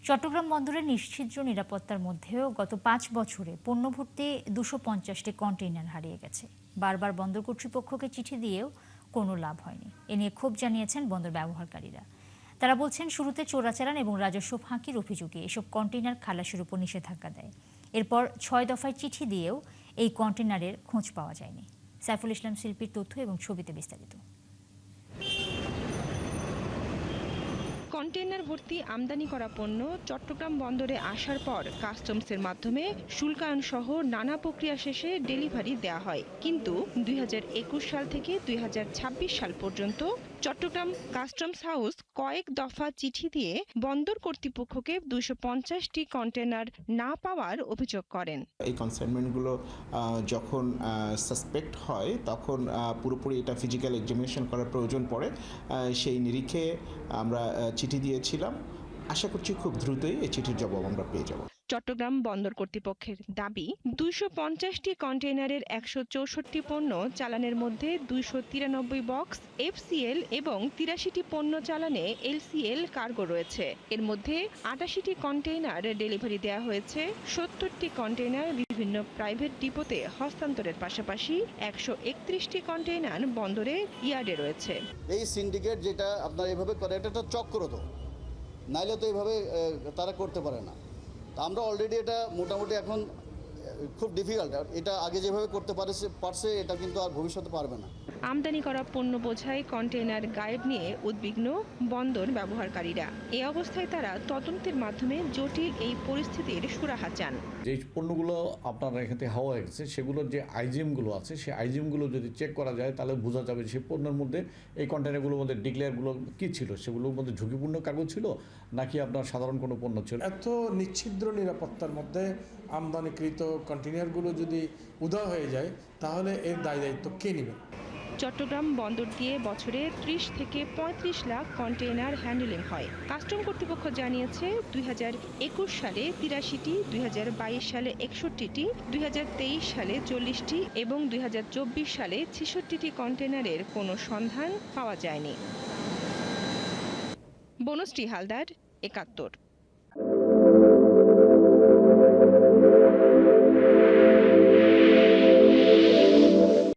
চট্টগ্রাম বন্দরের নিশ্ছিদ্র নিরাপত্তার মধ্যেও গত ৫ বছরে পণ্যভর্তি ২৫০টি কন্টেইনার হারিয়ে গেছে। বারবার বন্দর কর্তৃপক্ষকে চিঠি দিয়েও কোনো লাভ হয়নি। এ নিয়ে ক্ষোভ জানিয়েছেন বন্দর ব্যবহারকারীরা। তারা বলছেন, শুরুতে চোরাচালান এবং রাজস্ব ফাঁকির অভিযোগে এসব কন্টেইনার খালাসের উপর নিষেধাজ্ঞা দেয়। এরপর ৬ দফায় চিঠি দিয়েও এই কন্টেইনারের খোঁজ পাওয়া যায়নি। সাইফুল ইসলাম শিল্পীর তথ্য এবং ছবিতে বিস্তারিত। কন্টেইনার ভর্তি আমদানি করা পণ্য চট্টগ্রাম বন্দরে আসার পর কাস্টমসের মাধ্যমে শুল্কায়ন সহ নানা প্রক্রিয়া শেষে ডেলিভারি দেয়া হয়। কিন্তু ২০২১ সাল থেকে ২০২৬ সাল পর্যন্ত চট্টগ্রাম কাস্টমস হাউস কয়েক দফা চিঠি দিয়ে বন্দর কর্তৃপক্ষকে ২৫০টি কন্টেইনার না পাওয়ার অভিযোগ করেন। এই কনসাইনমেন্টগুলো যখন সাসপেক্ট হয় তখন পুরোপুরি এটা ফিজিক্যাল এক্সামিনেশন করার প্রয়োজন পড়ে। সেই নিরিখে আমরা চিঠি দিয়েছিলাম। আশা করছি খুব দ্রুতই এই চিঠির জবাব আমরা পেয়ে যাব। চট্টগ্রাম বন্দর কর্তৃপক্ষের দাবি, ২৫০টি কন্টেইনারের ১৬৪ পণ্য চালানের মধ্যে ২৯৩ বক্স এফসিএল এবং ৮৩টি পণ্য চালানে এলসিএল কার্গো রয়েছে। এর মধ্যে ৮৮টি কন্টেইনার ডেলিভারি দেওয়া হয়েছে। ৭০টি কন্টেইনার বিভিন্ন প্রাইভেট ডিপোতে হস্তান্তরের পাশাপাশি ১৩১টি কন্টেইনার বন্দরে ইয়ার্ডে রয়েছে। এই সিন্ডিকেট যেটা আপনার এভাবে করে, এটা একটা চক্র, তো নাইলে তো এইভাবে তারা করতে পারে না। আমরা অলরেডি এটা মোটামুটি এখন খুব ডিফিকাল্ট। এটা আগে যেভাবে করতে পারছে এটা কিন্তু আর ভবিষ্যতে পারবে না। আমদানি করা পণ্য বোঝাই কন্টেইনার গায়েব নিয়ে উদ্বিগ্ন বন্দর ব্যবহারকারীরা। এই অবস্থায় তারা তদন্তের মাধ্যমে জটিল এই পরিস্থিতির সুরাহা চান। যে পণ্যগুলো আপনার এখান থেকে হাওয়া গেছে সেগুলোর যে আইজিএমগুলো আছে, সেই আইজিএমগুলো যদি চেক করা যায় তাহলে বোঝা যাবে সেই পণ্যের মধ্যে, এই কন্টেইনারগুলোর মধ্যে ডিক্লেয়ারগুলো কী ছিল, সেগুলোর মধ্যে ঝুঁকিপূর্ণ কাগজ ছিল নাকি আপনার সাধারণ কোনো পণ্য ছিল। এত নিচ্ছিদ্র নিরাপত্তার মধ্যে আমদানিকৃত কন্টেইনারগুলো যদি উধাও হয়ে যায় তাহলে এর দায়িত্ব কে নেবে? চট্টগ্রাম বন্দর দিয়ে বছরে ৩০ থেকে ৩৫ লাখ কন্টেইনার হ্যান্ডেলিং হয়। কাস্টম কর্তৃপক্ষ জানিয়েছে ২০২১ সালে ৮৩টি, ২০২২ সালে ৬১টি, ২০২৩ সালে ৪০টি এবং ২০২৪ সালে ৬৬টি কন্টেইনারের কোনো সন্ধান পাওয়া যায়নি। বনশ্রী হালদার, ৭১।